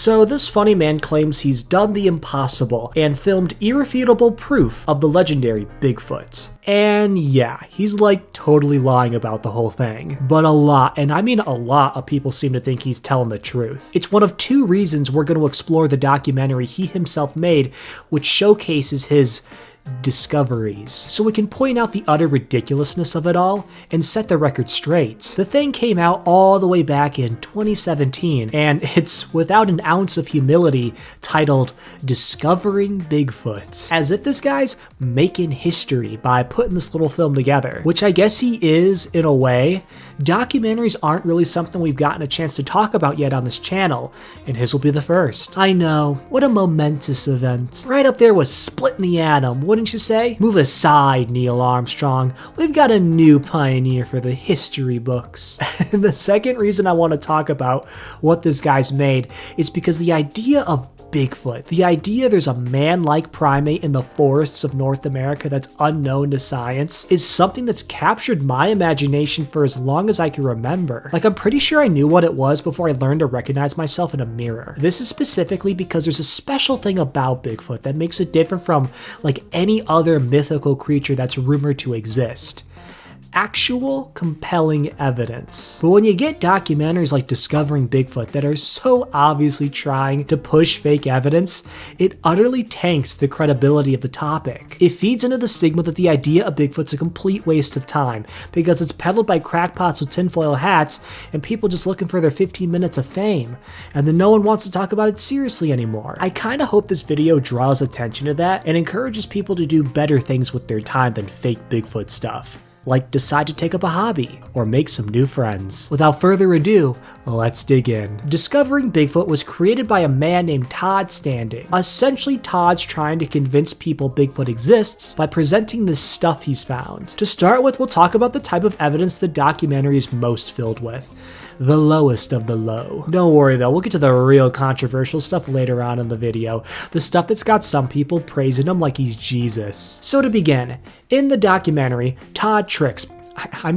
So this funny man claims he's done the impossible and filmed irrefutable proof of the legendary Bigfoot. And yeah, he's like totally lying about the whole thing. But a lot, and I mean a lot, of people seem to think he's telling the truth. It's one of two reasons we're going to explore the documentary he himself made, which showcases his discoveries, so we can point out the utter ridiculousness of it all and set the record straight. The thing came out all the way back in 2017, and it's without an ounce of humility titled Discovering Bigfoot, as if this guy's making history by putting this little film together, which I guess he is in a way. Documentaries aren't really something we've gotten a chance to talk about yet on this channel, and his will be the first. I know, what a momentous event. Right up there with splitting the atom, wouldn't you say? Move aside, Neil Armstrong. We've got a new pioneer for the history books. And the second reason I want to talk about what this guy's made is because the idea of Bigfoot, the idea there's a man-like primate in the forests of North America that's unknown to science, is something that's captured my imagination for as long as I can remember. Like, I'm pretty sure I knew what it was before I learned to recognize myself in a mirror. This is specifically because there's a special thing about Bigfoot that makes it different from like any other mythical creature that's rumored to exist. Actual compelling evidence. But when you get documentaries like Discovering Bigfoot that are so obviously trying to push fake evidence, it utterly tanks the credibility of the topic. It feeds into the stigma that the idea of Bigfoot's a complete waste of time because it's peddled by crackpots with tinfoil hats and people just looking for their 15 minutes of fame, and then no one wants to talk about it seriously anymore. I kinda hope this video draws attention to that and encourages people to do better things with their time than fake Bigfoot stuff, like decide to take up a hobby or make some new friends. Without further ado, let's dig in. Discovering Bigfoot was created by a man named Todd Standing. Essentially, Todd's trying to convince people Bigfoot exists by presenting the stuff he's found. To start with, we'll talk about the type of evidence the documentary is most filled with. The lowest of the low. Don't worry though, we'll get to the real controversial stuff later on in the video. The stuff that's got some people praising him like he's Jesus. So to begin, in the documentary, Todd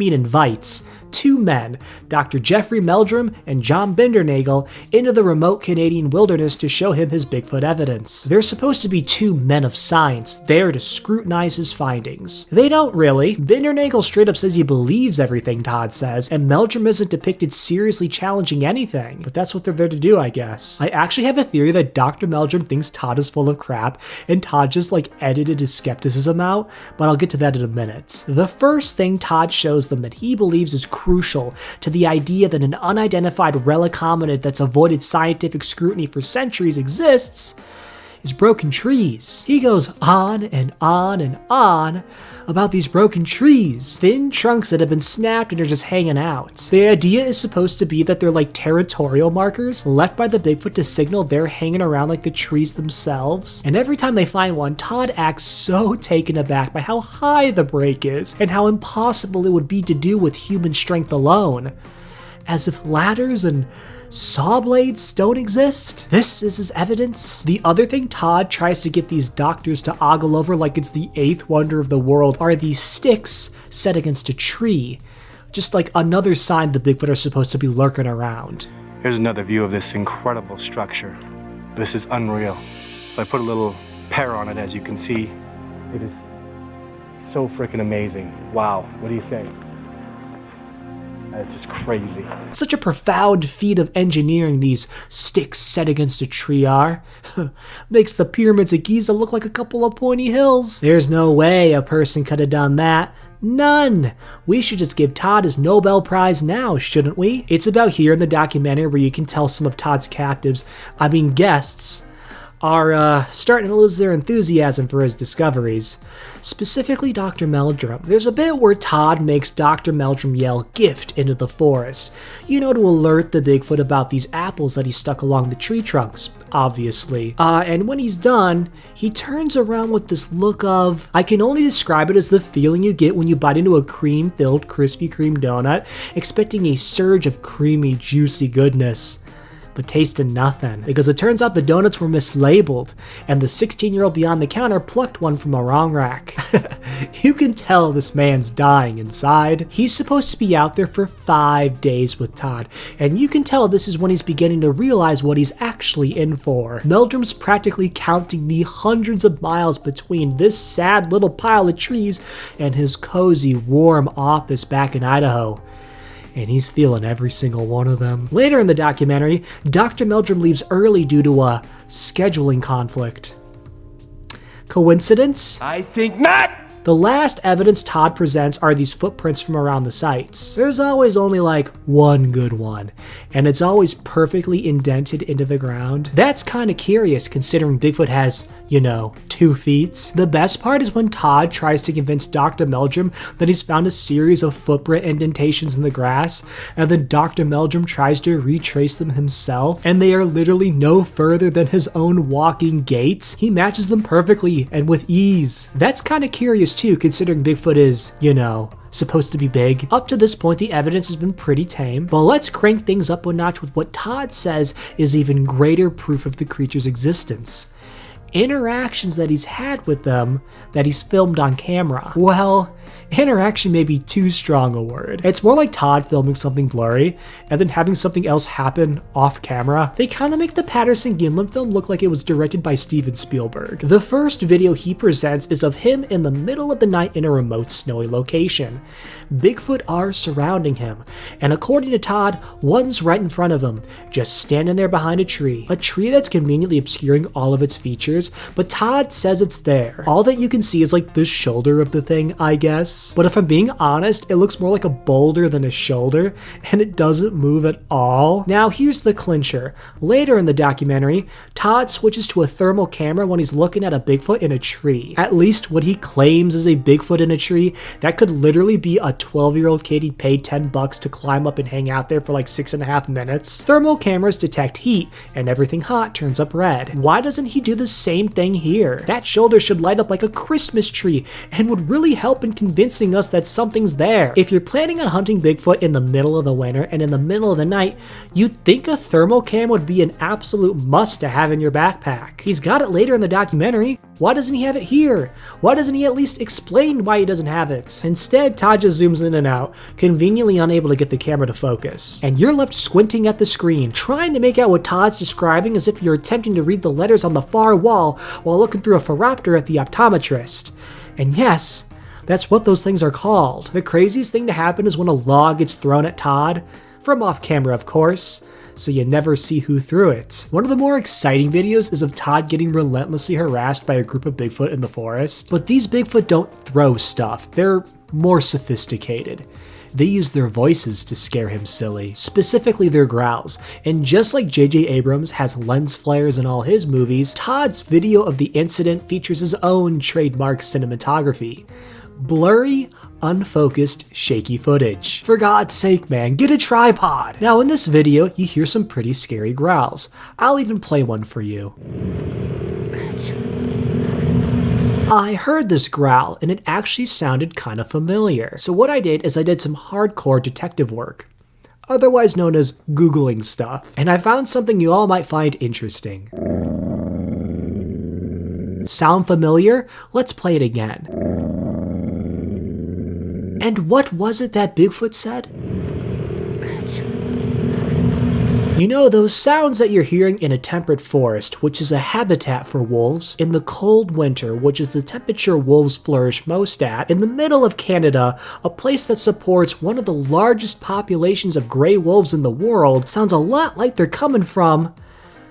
invites two men, Dr. Jeffrey Meldrum and John Bindernagel, into the remote Canadian wilderness to show him his Bigfoot evidence. They're supposed to be two men of science there to scrutinize his findings. They don't really. Bindernagel straight up says he believes everything Todd says, and Meldrum isn't depicted seriously challenging anything. But that's what they're there to do, I guess. I actually have a theory that Dr. Meldrum thinks Todd is full of crap, and Todd just edited his skepticism out, but I'll get to that in a minute. The first thing Todd shows them that he believes is crucial to the idea that an unidentified relic hominid that's avoided scientific scrutiny for centuries exists is broken trees. He goes on and on and on about these broken trees, thin trunks that have been snapped and are just hanging out. The idea is supposed to be that they're like territorial markers left by the Bigfoot to signal they're hanging around like the trees themselves. And every time they find one, Todd acts so taken aback by how high the break is and how impossible it would be to do with human strength alone. As if ladders and saw blades don't exist? This is his evidence. The other thing Todd tries to get these doctors to ogle over like it's the eighth wonder of the world are these sticks set against a tree. Just like another sign the Bigfoot are supposed to be lurking around. Here's another view of this incredible structure. This is unreal. I put a little pear on it, as you can see. It is so freaking amazing. Wow, what do you think? It's just crazy. Such a profound feat of engineering these sticks set against a tree are. Makes the pyramids of Giza look like a couple of pointy hills. There's no way a person could have done that. None. We should just give Todd his Nobel Prize now, shouldn't we? It's about here in the documentary where you can tell some of Todd's guests, are starting to lose their enthusiasm for his discoveries. Specifically Dr. Meldrum. There's a bit where Todd makes Dr. Meldrum yell "gift" into the forest, to alert the Bigfoot about these apples that he stuck along the tree trunks, obviously. And when he's done, he turns around with this look of, I can only describe it as the feeling you get when you bite into a cream-filled Krispy Kreme donut, expecting a surge of creamy, juicy goodness. but tasted nothing, because it turns out the donuts were mislabeled, and the 16-year-old behind the counter plucked one from a wrong rack. You can tell this man's dying inside. He's supposed to be out there for 5 days with Todd, and you can tell this is when he's beginning to realize what he's actually in for. Meldrum's practically counting the hundreds of miles between this sad little pile of trees and his cozy, warm office back in Idaho. And he's feeling every single one of them. Later in the documentary, Dr. Meldrum leaves early due to a scheduling conflict. Coincidence? I think not! The last evidence Todd presents are these footprints from around the sites. There's always only like one good one, and it's always perfectly indented into the ground. That's kind of curious considering Bigfoot has, 2 feet. The best part is when Todd tries to convince Dr. Meldrum that he's found a series of footprint indentations in the grass, and then Dr. Meldrum tries to retrace them himself, and they are literally no further than his own walking gait. He matches them perfectly and with ease. That's kind of curious too, considering Bigfoot is, supposed to be big. Up to this point, the evidence has been pretty tame, but let's crank things up a notch with what Todd says is even greater proof of the creature's existence. Interactions that he's had with them that he's filmed on camera. Well, interaction may be too strong a word. It's more like Todd filming something blurry and then having something else happen off camera. They kind of make the Patterson-Gimlin film look like it was directed by Steven Spielberg. The first video he presents is of him in the middle of the night in a remote snowy location. Bigfoot are surrounding him, and according to Todd, one's right in front of him, just standing there behind a tree that's conveniently obscuring all of its features, but Todd says it's there. All that you can see is like the shoulder of the thing, I guess. But if I'm being honest, it looks more like a boulder than a shoulder, and it doesn't move at all. Now here's the clincher. Later in the documentary, Todd switches to a thermal camera when he's looking at a Bigfoot in a tree. At least what he claims is a Bigfoot in a tree that could literally be a 12-year-old kid he paid $10 to climb up and hang out there for like 6.5 minutes. Thermal cameras detect heat, and everything hot turns up red. Why doesn't he do the same thing here? That shoulder should light up like a Christmas tree and would really help in convincing us that something's there. If you're planning on hunting Bigfoot in the middle of the winter and in the middle of the night, you'd think a thermal cam would be an absolute must to have in your backpack. He's got it later in the documentary. Why doesn't he have it here? Why doesn't he at least explain why he doesn't have it? Instead, Todd just zooms in and out, conveniently unable to get the camera to focus. And you're left squinting at the screen, trying to make out what Todd's describing as if you're attempting to read the letters on the far wall while looking through a phoropter at the optometrist. And yes, that's what those things are called. The craziest thing to happen is when a log gets thrown at Todd, from off camera of course, so you never see who threw it. One of the more exciting videos is of Todd getting relentlessly harassed by a group of Bigfoot in the forest. But these Bigfoot don't throw stuff, they're more sophisticated. They use their voices to scare him silly, specifically their growls. And just like J.J. Abrams has lens flares in all his movies, Todd's video of the incident features his own trademark cinematography. Blurry, unfocused, shaky footage. For God's sake, man, get a tripod! Now in this video, you hear some pretty scary growls. I'll even play one for you. I heard this growl, and it actually sounded kind of familiar. So what I did is I did some hardcore detective work, otherwise known as Googling stuff, and I found something you all might find interesting. Sound familiar? Let's play it again. And what was it that Bigfoot said? You know, those sounds that you're hearing in a temperate forest, which is a habitat for wolves, in the cold winter, which is the temperature wolves flourish most at, in the middle of Canada, a place that supports one of the largest populations of gray wolves in the world, sounds a lot like they're coming from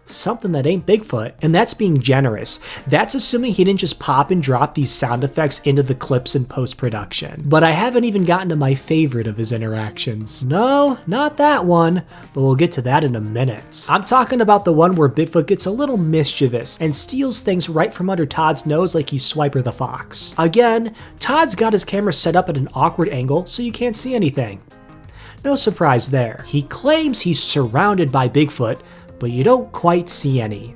something that ain't Bigfoot. And that's being generous. That's assuming he didn't just pop and drop these sound effects into the clips in post-production. But I haven't even gotten to my favorite of his interactions. No, not that one, but we'll get to that in a minute. I'm talking about the one where Bigfoot gets a little mischievous and steals things right from under Todd's nose like he's Swiper the Fox. Again, Todd's got his camera set up at an awkward angle so you can't see anything. No surprise there. He claims he's surrounded by Bigfoot, but you don't quite see any.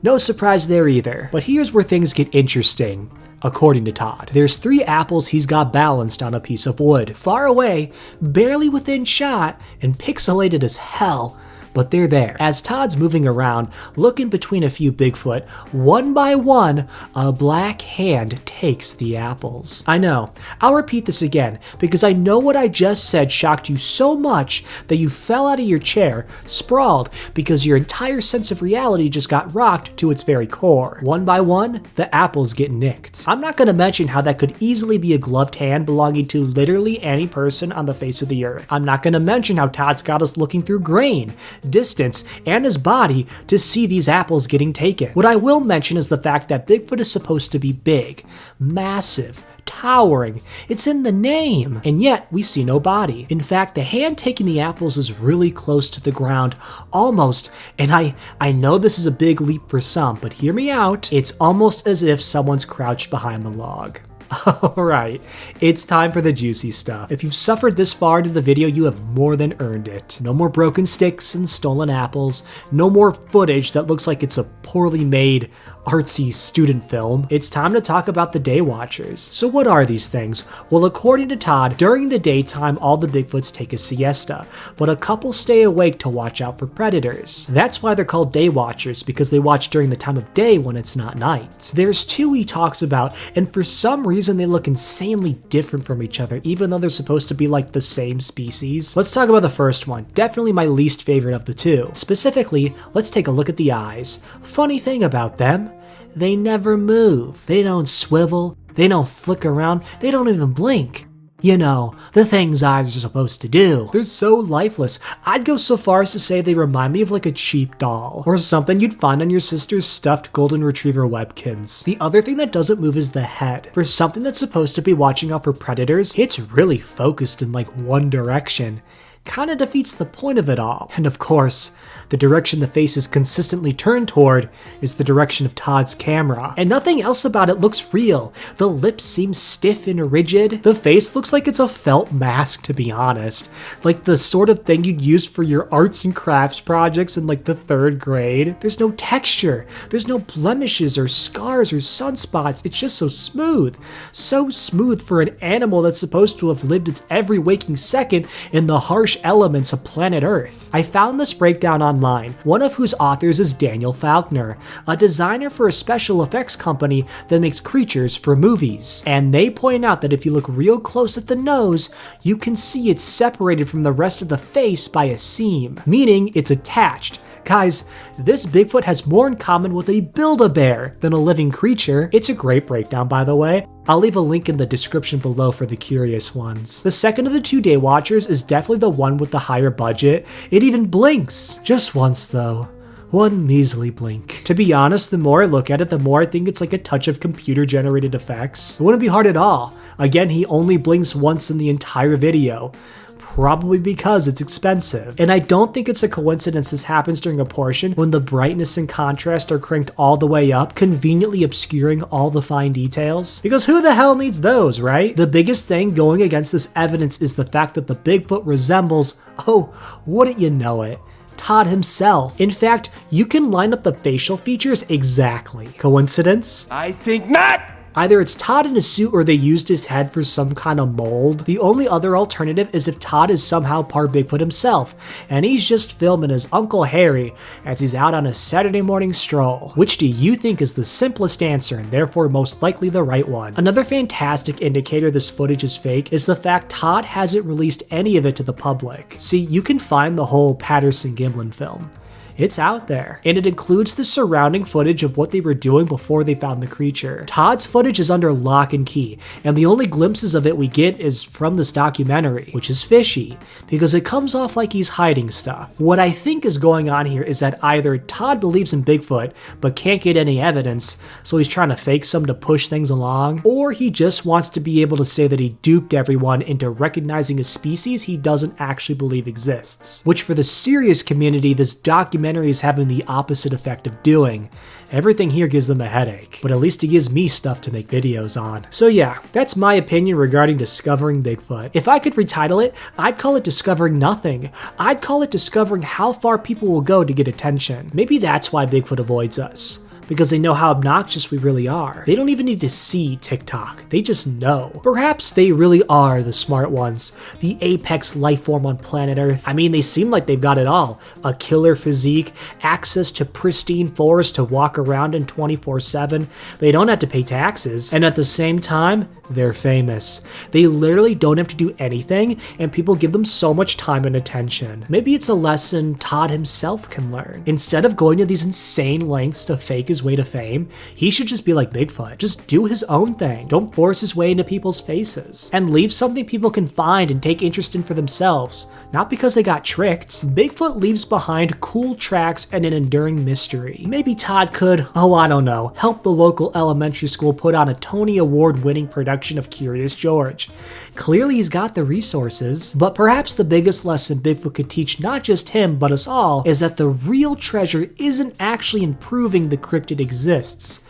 No surprise there either, but here's where things get interesting, according to Todd. There's 3 apples he's got balanced on a piece of wood, far away, barely within shot, and pixelated as hell, but they're there. As Todd's moving around, looking between a few Bigfoot, one by one, a black hand takes the apples. I know, I'll repeat this again, because I know what I just said shocked you so much that you fell out of your chair, sprawled, because your entire sense of reality just got rocked to its very core. One by one, the apples get nicked. I'm not going to mention how that could easily be a gloved hand belonging to literally any person on the face of the earth. I'm not going to mention how Todd's got us looking through grain, distance, and his body to see these apples getting taken. What I will mention is the fact that Bigfoot is supposed to be big, massive, towering. It's in the name, and yet we see no body. In fact, the hand taking the apples is really close to the ground, almost, and I know this is a big leap for some, but hear me out, it's almost as if someone's crouched behind the log. Alright, it's time for the juicy stuff. If you've suffered this far into the video, you have more than earned it. No more broken sticks and stolen apples. No more footage that looks like it's a poorly made, artsy student film. It's time to talk about the day watchers. So what are these things? Well, according to Todd, during the daytime, all the Bigfoots take a siesta, but a couple stay awake to watch out for predators. That's why they're called day watchers, because they watch during the time of day when it's not night. There's two he talks about, and for some reason they look insanely different from each other, even though they're supposed to be like the same species. Let's talk about the first one, definitely my least favorite of the two. Specifically, let's take a look at the eyes. Funny thing about them, they never move. They don't swivel, they don't flick around, they don't even blink. You know, the things eyes are supposed to do. They're so lifeless. I'd go so far as to say they remind me of like a cheap doll, or something you'd find on your sister's stuffed golden retriever webkins. The other thing that doesn't move is the head. For something that's supposed to be watching out for predators, it's really focused in like one direction. Kinda defeats the point of it all. And of course, the direction the face is consistently turned toward is the direction of Todd's camera. And nothing else about it looks real. The lips seem stiff and rigid. The face looks like it's a felt mask, to be honest. Like the sort of thing you'd use for your arts and crafts projects in like the 3rd grade. There's no texture. There's no blemishes or scars or sunspots. It's just so smooth. So smooth for an animal that's supposed to have lived its every waking second in the harsh elements of planet Earth. I found this breakdown online, one of whose authors is Daniel Faulkner, a designer for a special effects company that makes creatures for movies. And they point out that if you look real close at the nose, you can see it's separated from the rest of the face by a seam, meaning it's attached. Guys, this Bigfoot has more in common with a Build-A-Bear than a living creature. It's a great breakdown, by the way. I'll leave a link in the description below for the curious ones. The second of the two day watchers is definitely the one with the higher budget. It even blinks. Just once though. One measly blink. To be honest, the more I look at it, the more I think it's like a touch of computer-generated effects. It wouldn't be hard at all. Again, he only blinks once in the entire video. Probably because it's expensive. And I don't think it's a coincidence this happens during a portion when the brightness and contrast are cranked all the way up, conveniently obscuring all the fine details. Because who the hell needs those, right? The biggest thing going against this evidence is the fact that the Bigfoot resembles, oh, wouldn't you know it, Todd himself. In fact, you can line up the facial features exactly. Coincidence? I think not! Either it's Todd in a suit or they used his head for some kind of mold. The only other alternative is if Todd is somehow part Bigfoot himself, and he's just filming his Uncle Harry as he's out on a Saturday morning stroll. Which do you think is the simplest answer and therefore most likely the right one? Another fantastic indicator this footage is fake is the fact Todd hasn't released any of it to the public. See, you can find the whole Patterson-Gimlin film. It's out there, and it includes the surrounding footage of what they were doing before they found the creature. Todd's footage is under lock and key, and the only glimpses of it we get is from this documentary, which is fishy, because it comes off like he's hiding stuff. What I think is going on here is that either Todd believes in Bigfoot, but can't get any evidence, so he's trying to fake some to push things along, or he just wants to be able to say that he duped everyone into recognizing a species he doesn't actually believe exists. Which for the serious community, this documentary is having the opposite effect of doing. Everything here gives them a headache, but at least it gives me stuff to make videos on. So yeah, that's my opinion regarding discovering Bigfoot. If I could retitle it, I'd call it Discovering Nothing. I'd call it discovering how far people will go to get attention. Maybe that's why Bigfoot avoids us. because they know how obnoxious we really are. They don't even need to see TikTok, they just know. Perhaps they really are the smart ones, the apex life form on planet Earth. I mean, they seem like they've got it all. A killer physique, access to pristine forests to walk around in 24/7. They don't have to pay taxes, and at the same time, they're famous. They literally don't have to do anything, and people give them so much time and attention. Maybe it's a lesson Todd himself can learn. Instead of going to these insane lengths to fake his way to fame, he should just be like Bigfoot. Just do his own thing. Don't force his way into people's faces. And leave something people can find and take interest in for themselves, not because they got tricked. Bigfoot leaves behind cool tracks and an enduring mystery. Maybe Todd could, I don't know, help the local elementary school put on a Tony Award-winning production of Curious George. Clearly he's got the resources, but perhaps the biggest lesson Bigfoot could teach not just him but us all is that the real treasure isn't actually in proving the cryptid exists.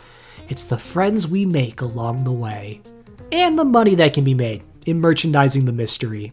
It's the friends we make along the way. And the money that can be made in merchandising the mystery.